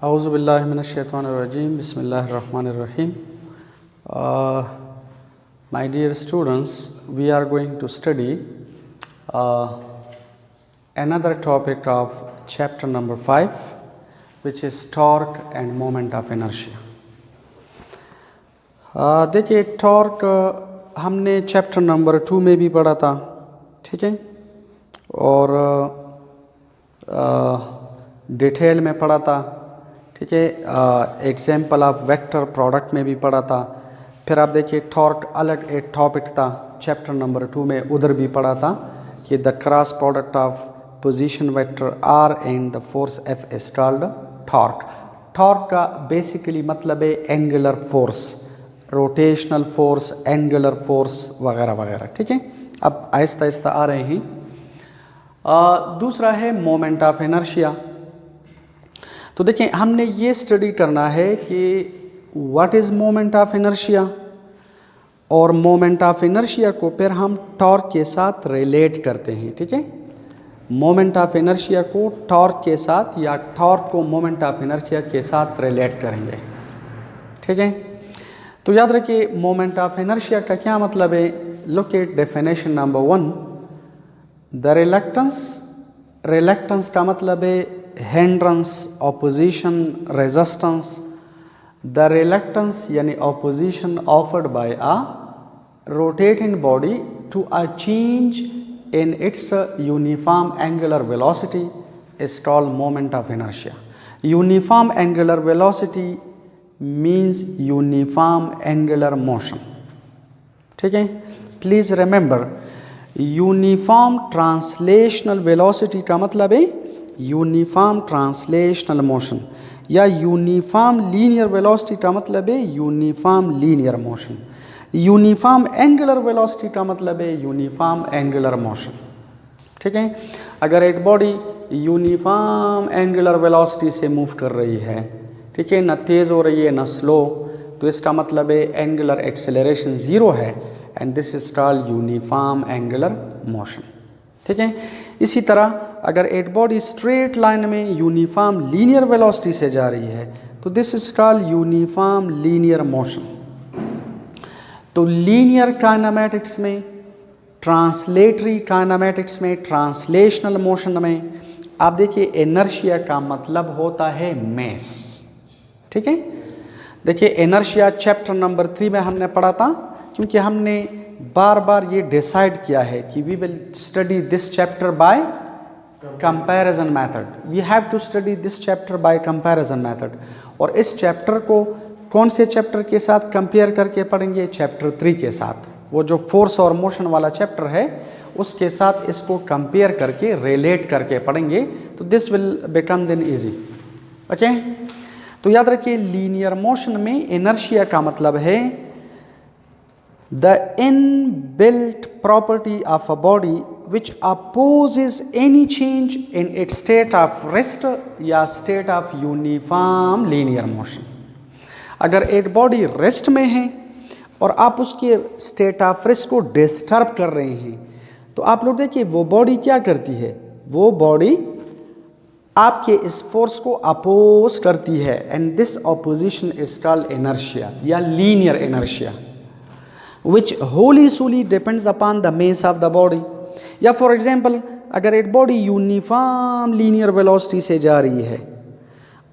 Auzu billahi minash shaitanir rajim. Bismillahir rahim. My dear students, we are going to study another topic of chapter number 5, which is torque and moment of inertia. देखिए, torque हमने chapter number 2 में भी पढ़ा था, ठीक है, और detail में पढ़ा था, ठीक है। एग्जाम्पल ऑफ वेक्टर प्रोडक्ट में भी पढ़ा था। फिर आप देखिए, टॉर्क अलग एक टॉपिक था चैप्टर नंबर 2 में, उधर भी पढ़ा था कि the cross product of position vector R and the force F is called torque. Torque का बेसिकली मतलब है angular force, rotational force, angular force वगैरह वगैरह, ठीक है। अब आहिस्ता आहिस्ता आ रहे हैं। दूसरा है मोमेंट ऑफ इनर्शिया। तो देखिए, हमने ये स्टडी करना है कि what is moment of inertia, और मोमेंट ऑफ इनर्शिया को फिर हम टॉर्क के साथ रिलेट करते हैं, ठीक है। मोमेंट ऑफ इनर्शिया को टॉर्क के साथ या टॉर्क को मोमेंट ऑफ इनर्शिया के साथ रिलेट करेंगे, ठीक है। तो याद रखिए, मोमेंट ऑफ इनर्शिया का क्या मतलब है। Look at definition number 1, the reluctance का मतलब है hindrance, opposition, resistance. The reluctance यानी opposition offered by a rotating body to a change in its uniform angular velocity is called moment of inertia. Uniform angular velocity means uniform angular motion, ठीक है। Please remember, uniform translational velocity का मतलब है uniform translational motion, या uniform linear velocity का मतलब है uniform linear motion. Uniform angular velocity का मतलब है यूनिफॉर्म एंगुलर मोशन, ठीक है। अगर एक बॉडी यूनिफॉर्म एंगुलर वेलोसिटी से मूव कर रही है, ठीक है, न तेज़ हो रही है न स्लो, तो इसका मतलब है एंगुलर एक्सेलरेशन ज़ीरो है, and this is called uniform angular motion, ठीक है। इसी तरह अगर एक बॉडी स्ट्रेट लाइन में यूनिफॉर्म लीनियर वेलोसिटी से जा रही है, तो this is called uniform linear motion. तो लीनियर काइनेमैटिक्स में, ट्रांसलेटरी काइनेमैटिक्स में, ट्रांसलेशनल मोशन में आप देखिए, इनर्शिया का मतलब होता है मेस, ठीक है। देखिए, इनर्शिया चैप्टर नंबर 3 में हमने पढ़ा था, क्योंकि हमने बार बार ये डिसाइड किया है कि we will study this chapter by comparison method. We have to study this chapter by comparison method. और इस चैप्टर को कौन से चैप्टर के साथ कंपेयर करके पढ़ेंगे? चैप्टर 3 के साथ। वो जो फोर्स और मोशन वाला चैप्टर है उसके साथ इसको कंपेयर करके रिलेट करके पढ़ेंगे, तो this will become then easy, okay. तो याद रखिए, लीनियर मोशन में इनर्शिया का मतलब है the inbuilt property of a body which opposes any change in its state of rest या state of uniform linear motion. अगर एक बॉडी रेस्ट में है और आप उसके स्टेट ऑफ रेस्ट को डिस्टर्ब कर रहे हैं, तो आप लोग देखिए वो बॉडी क्या करती है, वो बॉडी आपके इस फोर्स को अपोज करती है, and this opposition is called inertia या linear inertia, which wholly solely depends upon the mass of the body. या फॉर एग्जाम्पल, अगर एक बॉडी यूनिफॉर्म लीनियर वेलोसिटी से जा रही है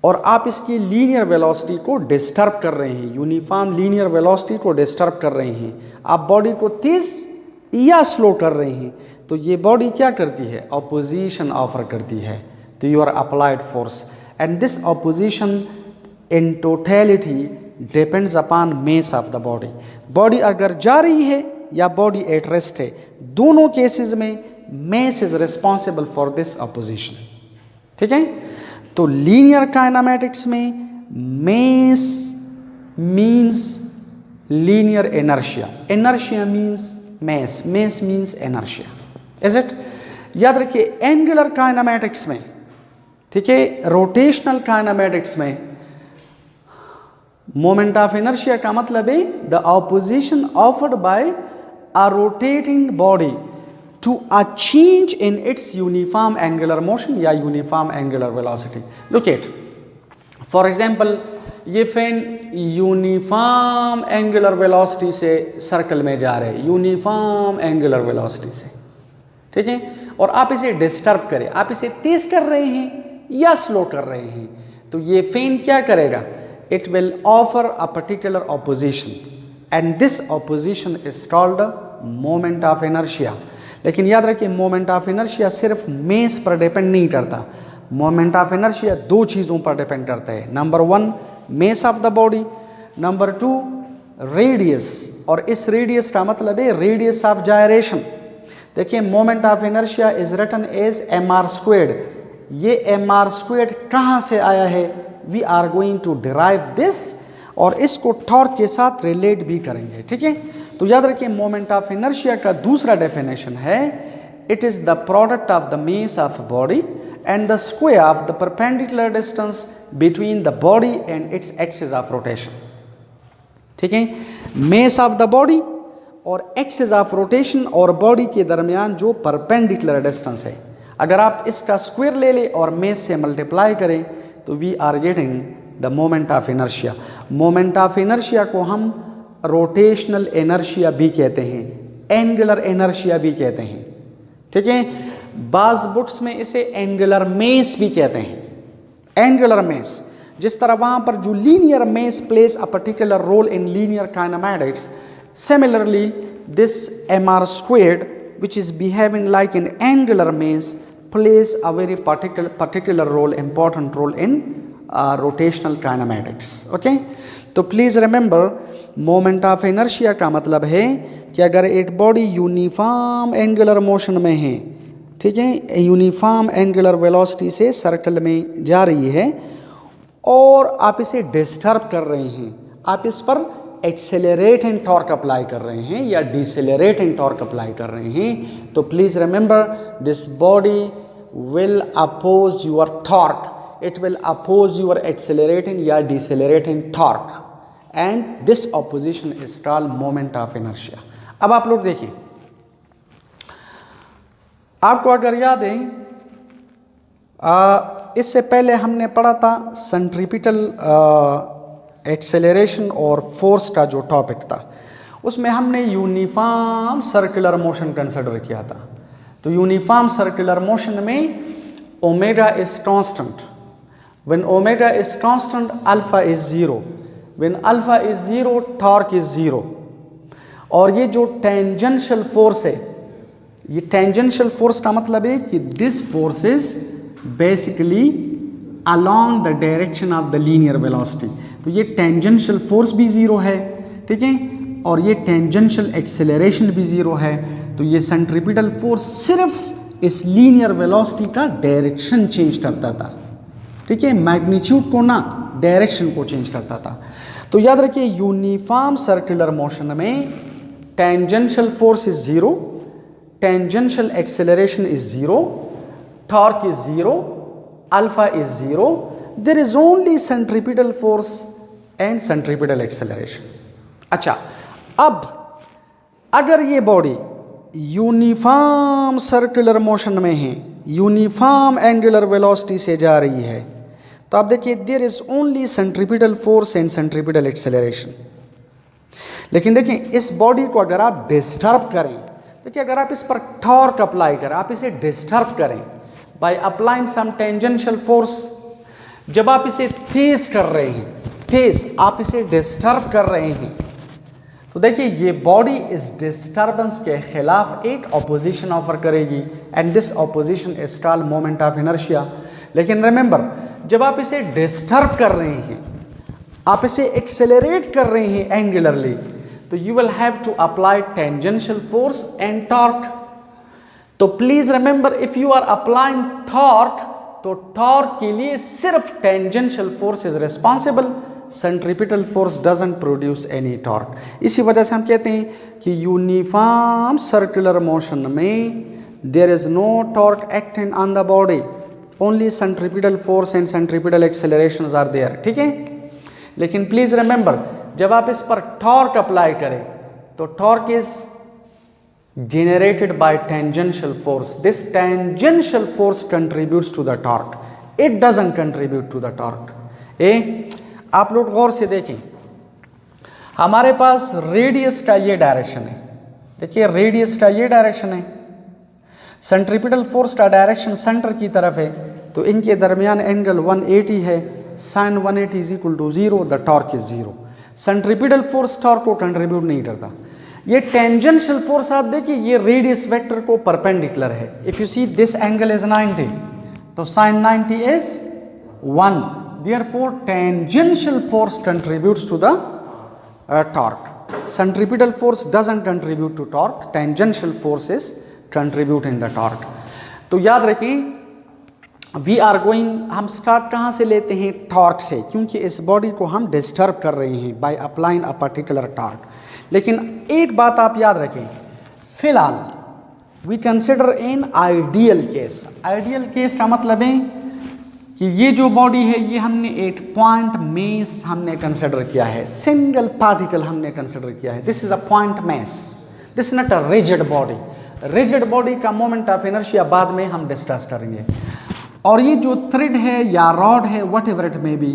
और आप इसकी लीनियर वेलोसिटी को डिस्टर्ब कर रहे हैं, यूनिफॉर्म लीनियर वेलोसिटी को डिस्टर्ब कर रहे हैं, आप बॉडी को तेज या स्लो कर रहे हैं, तो ये बॉडी क्या करती है? ऑपोजिशन ऑफर करती है तो your applied force, and this opposition in totality depends upon mess of the body. Body अगर जा रही है या बॉडी एट रेस्ट है, दोनों केसेस में mess is responsible for this opposition, ठीक है। तो लीनियर काइनेमैटिक्स में mess means linear inertia, inertia means mess, mess means inertia, is it. याद रखिए, एंगुलर काइनेमैटिक्स में, ठीक है, रोटेशनल काइनेमैटिक्स में मोमेंट ऑफ इनर्शिया का मतलब है the opposition offered by a rotating body to a change in its uniform angular motion या uniform angular velocity. Look at, for example ये फैन यूनिफॉर्म एंगुलर वेलोसिटी से circle में जा रहे हैं, यूनिफॉर्म एंगुलर वेलोसिटी से, ठीक है, और आप इसे डिस्टर्ब करें, आप इसे तेज कर रहे हैं या स्लो कर रहे हैं, तो ये फैन क्या करेगा, it will offer a particular opposition and this opposition is called moment of inertia. लेकिन याद रखिए मोमेंट ऑफ इनर्शिया सिर्फ मेस पर डिपेंड नहीं करता, मोमेंट ऑफ इनर्शिया दो चीज़ों पर डिपेंड करता है, number one mass of the body, number two radius, और इस रेडियस का मतलब है रेडियस ऑफ जायरेशन। देखिए moment of inertia is written as mr²। ये mr² कहाँ से आया है, we are going to derive this, और इसको टॉर्क के साथ रिलेट भी करेंगे, ठीक है। तो याद रखिए मोमेंट ऑफ इनर्शिया का दूसरा डेफिनेशन है, it is the product of the mass of body and the square of the perpendicular distance between the body and its axis of rotation, ठीक है। मेस ऑफ द बॉडी और axis of rotation और body के दरमियान जो perpendicular distance है, अगर आप इसका स्क्वायर ले लें और मेस से मल्टीप्लाई करें तो we are getting the moment of inertia. Moment of inertia को हम रोटेशनल इनर्शिया भी कहते हैं, एंगुलर इनर्शिया भी कहते हैं, ठीक है। बाज बुक्स में इसे एंगुलर मेस भी कहते हैं, एंगुलर मेस। जिस तरह वहाँ पर जो linear mass plays a particular role in linear kinematics, similarly this mr² which is behaving like an angular mass plays a very particular role, important role in rotational kinematics, okay। तो please remember moment of inertia का मतलब है कि अगर एक body uniform angular motion में है, ठीक है, यूनिफॉर्म एंगुलर वेलोसिटी से सर्कल में जा रही है और आप इसे डिस्टर्ब कर रहे हैं, आप इस पर एक्सेलरेटिंग टॉर्क अप्लाई कर रहे हैं या डिसेलरेटिंग टॉर्क अप्लाई कर रहे हैं, तो please remember this body will oppose your torque, it will oppose your accelerating या decelerating torque, and this opposition is called moment of inertia. अब आप लोग देखिए, आपको अगर याद है इससे पहले हमने पढ़ा था सेंट्रीपिटल एक्सेलरेशन और फोर्स का जो टॉपिक था, उसमें हमने यूनिफॉर्म सर्कुलर मोशन कंसिडर किया था। तो यूनिफॉर्म सर्कुलर मोशन में omega is constant, when omega is constant alpha is zero, when alpha is zero torque is zero, और ये जो टेंजेंशियल फोर्स है, ये टेंजेंशियल फोर्स का मतलब है कि this force is basically along the direction of the linear velocity, तो ये टेंजेंशियल फोर्स भी ज़ीरो है, ठीक है, और ये टेंजेंशियल एक्सेलरेशन भी ज़ीरो है। तो ये सेंट्रीपिटल फोर्स सिर्फ इस लीनियर वेलोसिटी का डायरेक्शन चेंज करता था, ठीक है, मैग्नीट्यूड को ना, डायरेक्शन को चेंज करता था। तो याद रखिए यूनिफॉर्म सर्कुलर मोशन में tangential force is zero, tangential acceleration is zero, torque is zero, alpha is zero, there is only centripetal force and centripetal acceleration। अच्छा, अब अगर ये बॉडी यूनिफॉर्म सर्कुलर मोशन में है, यूनिफॉर्म एंगुलर वेलोसिटी से जा रही है, तो आप देखिए there is only centripetal force and centripetal acceleration. लेकिन देखिए इस बॉडी को अगर आप डिस्टर्ब करें, देखिए अगर आप इस पर टॉर्क अप्लाई करें, आप इसे डिस्टर्ब करें by applying some tangential force, जब आप इसे तेज कर रहे हैं, तेज आप इसे डिस्टर्ब कर रहे हैं, तो देखिए ये बॉडी इस डिस्टर्बेंस के खिलाफ एक ऑपोजिशन ऑफर करेगी, and this opposition is called moment of inertia. लेकिन रिमेंबर जब आप इसे डिस्टर्ब कर रहे हैं, आप इसे एक्सेलरेट कर रहे हैं एंगुलरली, तो you will have to apply tangential force and torque। तो please remember if you are applying torque, तो टॉर्क के लिए सिर्फ tangential force is responsible, centripetal force doesn't produce any torque. इसी वजह से हम कहते हैं कि यूनिफॉर्म सर्कुलर मोशन में there is no torque acting on the body, only centripetal force and centripetal accelerations are there, ठीक है। लेकिन प्लीज रिमेंबर जब आप इस पर टॉर्क अप्लाई करें, तो torque is generated by tangential force. This tangential force contributes to the torque. It doesn't contribute to the torque. आप लोग गौर से देखें, हमारे पास रेडियस का ये डायरेक्शन है, देखिए रेडियस का ये डायरेक्शन है, सेंट्रीपिटल फोर्स का डायरेक्शन सेंटर की तरफ है, तो इनके दरमियान एंगल 180 है, sin 180 is equal to 0, the torque is 0। Centripetal force torque को कंट्रीब्यूट नहीं करता। ये टेंजेंशियल फोर्स आप देखिए ये रेडियस वेक्टर को परपेंडिकुलर है। If you see this angle is 90, तो sin 90 is 1, therefore tangential force contributes to the torque. Centripetal force doesn't contribute to torque, tangential force is contributing the torque. तो याद रखें we are going, हम start कहाँ से लेते हैं, torque से, क्योंकि इस बॉडी को हम डिस्टर्ब कर रहे हैं by applying a particular torque. लेकिन एक बात आप याद रखें, फिलहाल we consider in ideal case. Ideal case का मतलब है कि ये जो बॉडी है ये हमने एक पॉइंट मेस हमने कंसिडर किया है, सिंगल पार्टिकल हमने कंसिडर किया है, this is a point mess, this is not a rigid body. Rigid body का मोमेंट ऑफ इनर्शिया बाद में हम डिस्कस करेंगे। और ये जो थ्रेड है या रॉड है, whatever it may be,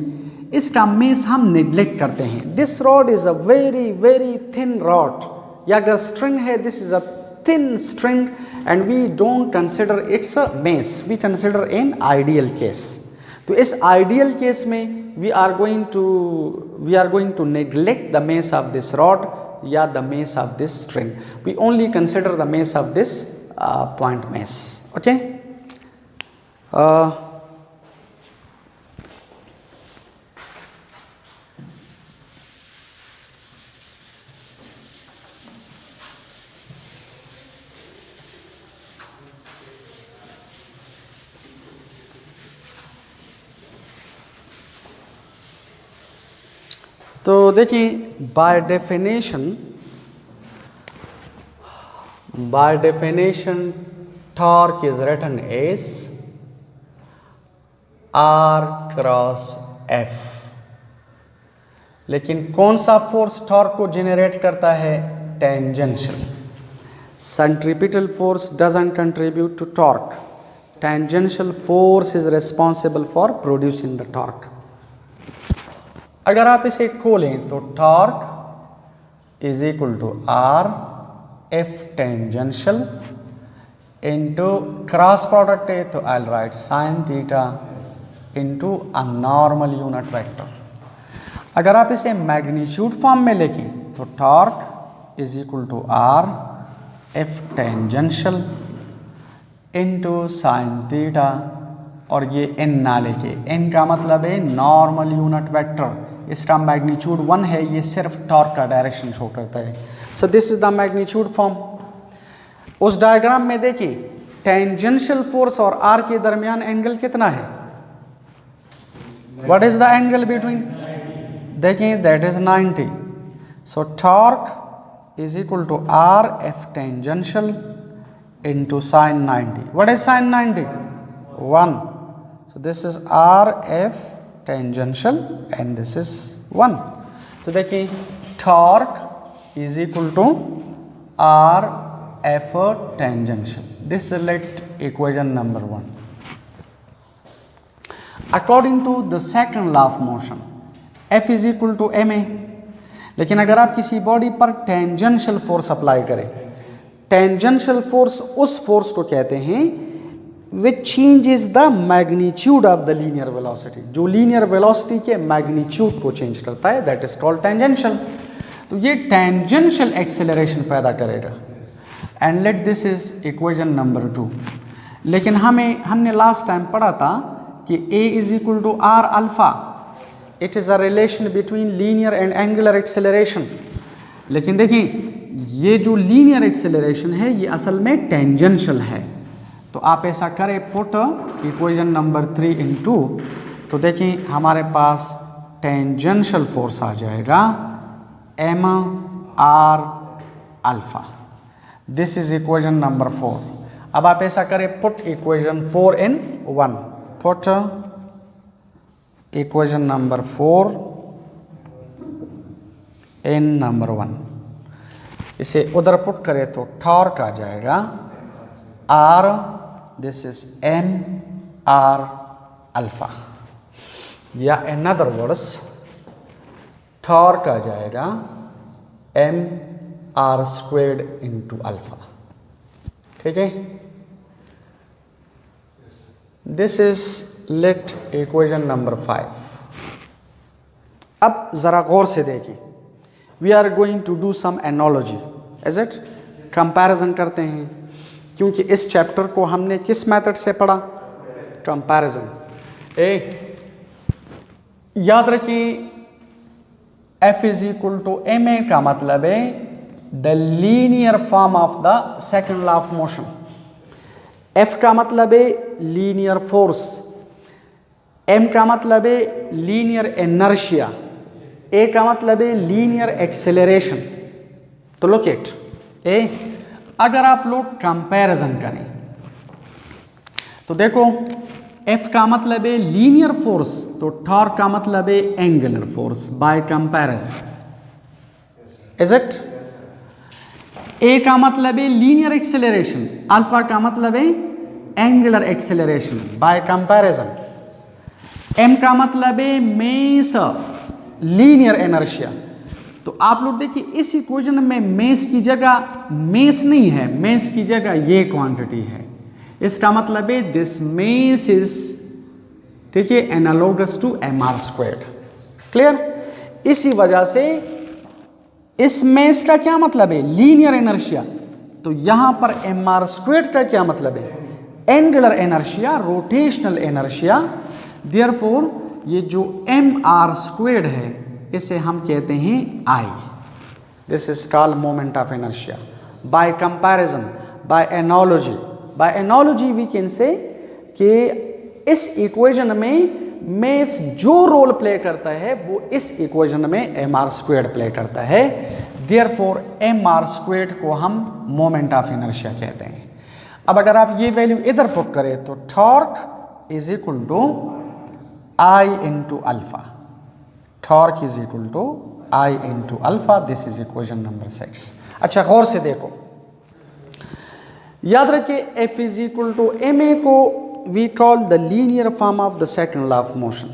इसका मेस हम निग्लेक्ट करते हैं। This rod is a very very thin rod, या अगर स्ट्रिंग है this is a thin string and we don't consider its a mass, we consider in ideal case. तो इस ideal case में we are going to neglect the mass of this rod या the mass of this string, we only consider the mass of this point mass. Okay, तो देखिए by definition torque is written as R cross F। लेकिन कौन सा force torque को generate करता है, tangential. Centripetal force doesn't contribute to torque, tangential force is responsible for producing the torque. अगर आप इसे खोलें तो torque is equal to R F tangential into cross product है तो I write sine theta into a normal unit vector. अगर आप इसे मैग्नीट्यूड फॉर्म में लिखें तो torque is equal to R F tangential into sine theta, और ये n ना लेके, n का मतलब है नॉर्मल यूनिट वेक्टर, इसका मैग्नीट्यूड 1 है, ये सिर्फ टॉर्क का डायरेक्शन शो करता है। So this is the magnitude form. उस डायग्राम में देखिए टेंजेंशियल फोर्स और R के दरमियान एंगल कितना है, what is the angle between, देखें that is 90। So torque is equal to R F tangential into sine 90, what is sine 90, 1। So this is R F tangential and this is 1. So देखिए torque is equal to R F tangential. This is let equation number 1. According to the second law of motion, F is equal to ma. लेकिन अगर आप किसी body पर tangential force apply करें, tangential force उस force को कहते हैं which changes the magnitude of the linear velocity, जो linear velocity के magnitude को change करता है, that is called tangential। तो ये tangential acceleration पैदा करेगा and let this is equation number 2। लेकिन हमने last time पढ़ा था कि A is equal to R alpha, it is a relation between linear and angular acceleration। लेकिन देखिए ये जो linear acceleration है ये असल में tangential है। तो आप ऐसा करें पुट इक्वेशन नंबर 3 इन 2, तो देखिए हमारे पास टेंजेंशियल फोर्स आ जाएगा m r alpha, this is equation number 4। अब आप ऐसा करें पुट इक्वेशन 4 इन 1, पुट इक्वेशन नंबर 4 इन नंबर 1, इसे उधर पुट करें तो टॉर्क आ जाएगा R, this is m r alpha। या इन अदर वर्ड्स टॉर्क आ जाएगा mr² इंटू अल्फा। ठीक है, this is let equation number 5। अब जरा गौर से देखिए, we are going to do some analogy, is it, comparison करते हैं, क्योंकि इस चैप्टर को हमने किस मेथड से पढ़ा, कंपैरिजन। याद रखिए F is equal to M A का मतलब है the linear form of the second law of motion. F का मतलब है लीनियर फोर्स, M का मतलब है लीनियर इनर्शिया, A का मतलब है लीनियर एक्सेलरेशन। तो लुक इट, अगर आप लोग कंपैरिजन करें तो देखो F का मतलब है लीनियर फोर्स, तो टॉर्क का मतलब है angular force by comparison, is it. A का मतलब है लीनियर एक्सेलरेशन, अल्फा का मतलब है angular acceleration bye comparison. M का मतलब है मेस लीनियर इनर्शिया। तो आप लोग देखिए इस इक्वेशन में मेस की जगह मेस नहीं है, मेस की जगह ये क्वांटिटी है। इसका मतलब है दिस मेस इज, ठीक है, एनालोगस टू mr²। क्लियर। इसी वजह से इस मेस का क्या मतलब है, लीनियर इनर्शिया, तो यहां पर mr² का क्या मतलब है, angular inertia, rotational inertia. Therefore ये जो mr² है इसे हम कहते हैं I। This is called moment of inertia by comparison, by analogy. By analogy we can say कि इस इक्वेशन में मेस जो रोल प्ले करता है वो इस इक्वेशन में mr² प्ले करता है। देयरफॉर mr² को हम मोमेंट ऑफ इनर्शिया कहते हैं। अब अगर आप ये वैल्यू इधर पुट करें तो torque is equal to I into alpha, torque is equal to I into alpha. This is equation number 6। अच्छा गौर से देखो, याद रखिए F is equal to M A को we call the linear form of the second law of motion,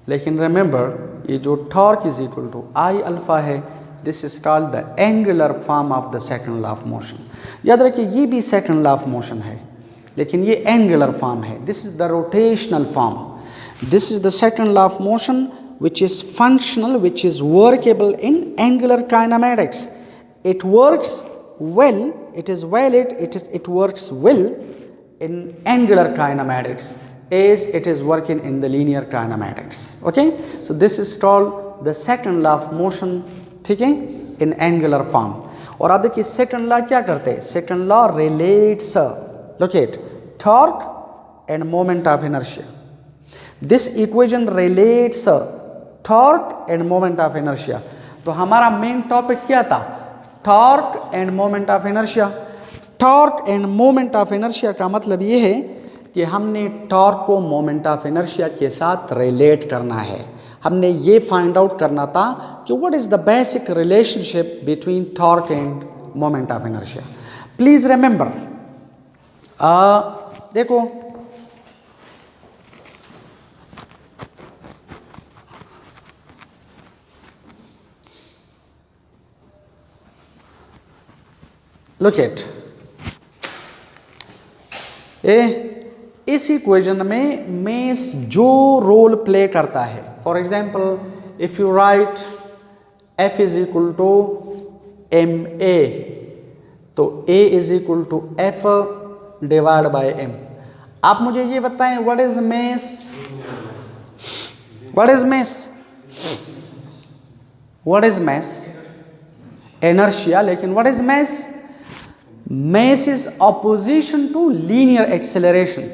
लेकिन remember ये जो torque is equal to I alpha है, this is called the angular form of the second law of motion. याद रखिए ये भी second law of motion है, लेकिन ये एंगुलर फॉर्म है। This is the rotational form. This is the second law of motion which is functional, which is workable in angular kinematics. It works well, it is valid, it works well in angular kinematics as it is working in the linear kinematics. Okay, so this is called the second law of motion, ठीक है, in angular form। और अब देखिए second law क्या करते हैं, second law relates, look at torque and moment of inertia। This equation relates torque and moment of inertia। तो हमारा मेन टॉपिक क्या था, torque and moment of inertia. Torque and moment of inertia का मतलब ये है कि हमने टॉर्क को मोमेंट ऑफ इनर्शिया के साथ रिलेट करना है। हमने ये फाइंड आउट करना था कि what is the basic relationship between torque and moment of inertia. Please remember, देखो लुक एट, इस इक्वेशन में मेस जो रोल प्ले करता है, for example if you write F is equal to M A, तो A is equal to F divide by M। आप मुझे ये बताएं what is mass, what is mass, what is mass, inertia. लेकिन what is mass, mass is opposition to linear acceleration।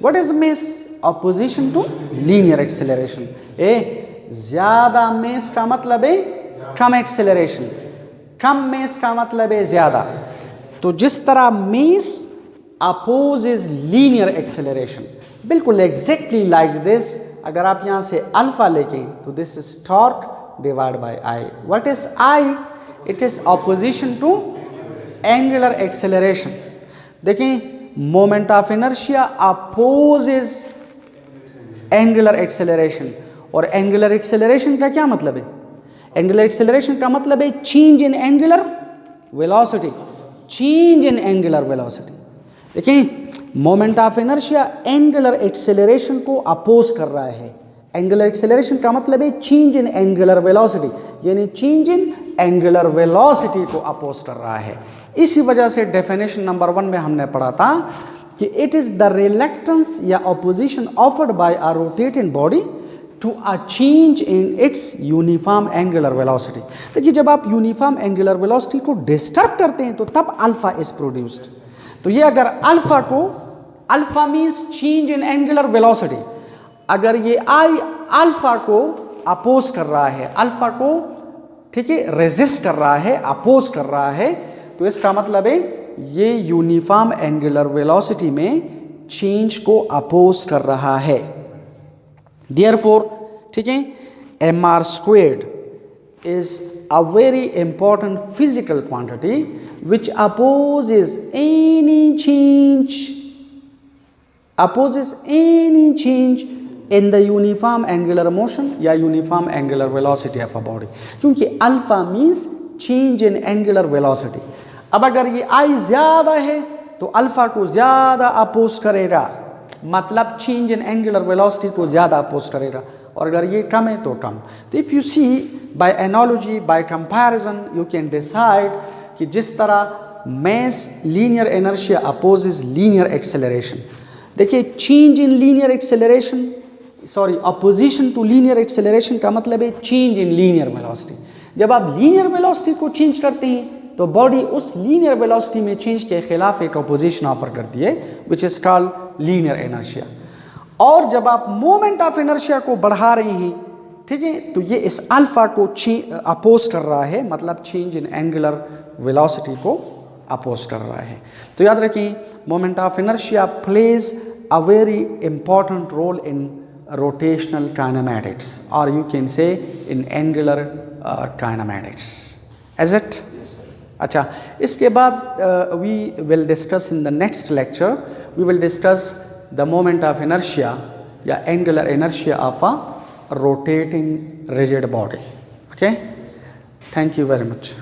what is mass, opposition to linear acceleration। ज्यादा mass का मतलब है कम acceleration, कम mass का मतलब है ज्यादा। तो जिस तरह mass opposes linear acceleration, बिल्कुल exactly like this। अगर आप यहां से अल्फा लेके तो this is torque divided by I। what is I, it is opposition to angular acceleration. देखिए moment of inertia opposes angular acceleration, और एंगुलर एक्सेलरेशन का क्या मतलब है? एंगुलर एक्सेलरेशन का मतलब है change in angular velocity, change in angular velocity. देखिए moment of inertia angular acceleration को अपोज कर रहा है। एंगुलर एक्सेलरेशन का मतलब है चेंज इन एंगुलर वेलोसिटी, यानी चेंज इन एंगुलर वेलोसिटी को अपोज कर रहा है। इसी वजह से डेफिनेशन नंबर 1 में हमने पढ़ा था कि इट इज द रिलक्टेंस या opposition offered by a rotating body to a change in its uniform angular velocity. देखिए जब आप यूनिफॉर्म एंगुलर वेलोसिटी को डिस्टर्ब करते हैं तो तब अल्फा इज प्रोड्यूस्ड। तो ये अगर अल्फा को, alpha means change in angular velocity, अगर ये आई अल्फा को अपोज कर रहा है, अल्फा को ठीक है रेजिस्ट कर रहा है, अपोज कर रहा है, तो इसका मतलब है ये यूनिफॉर्म एंगुलर वेलोसिटी में चेंज को अपोज कर रहा है। देयरफॉर ठीक है mr squared is a very important physical quantity which opposes any change in the uniform angular motion या uniform angular velocity of a body, क्योंकि alpha means change in angular velocity. अब अगर ये आई ज्यादा है तो अल्फा को ज्यादा अपोज करेगा, मतलब चेंज इन एंगुलर वेलोसिटी को ज्यादा अपोज करेगा, और अगर ये कम है तो कम। तो if you see by analogy, by comparison you can decide कि जिस तरह mass linear inertia opposes linear acceleration, देखिए change in linear acceleration, sorry opposition to linear acceleration का मतलब है चेंज इन लीनियर वेलोसिटी। जब आप लीनियर वेलोसिटी को चेंज करते हैं तो बॉडी उस लीनियर वेलोसिटी में चेंज के खिलाफ एक अपोजिशन ऑफर करती है which is called linear inertia. और जब आप मोमेंट ऑफ इनर्शिया को बढ़ा रहे हैं ठीक है तो ये इस अल्फा को अपोज कर रहा है, मतलब चेंज इन एंगुलर वेलोसिटी को अपोज कर रहा है। तो याद रखिए moment of inertia plays a very important role in rotational kinematics, or you can say in angular kinematics. Is it? अच्छा, इसके बाद we will discuss in the next lecture, we will discuss the moment of inertia या angular inertia of a rotating rigid body. Okay? Thank you very much.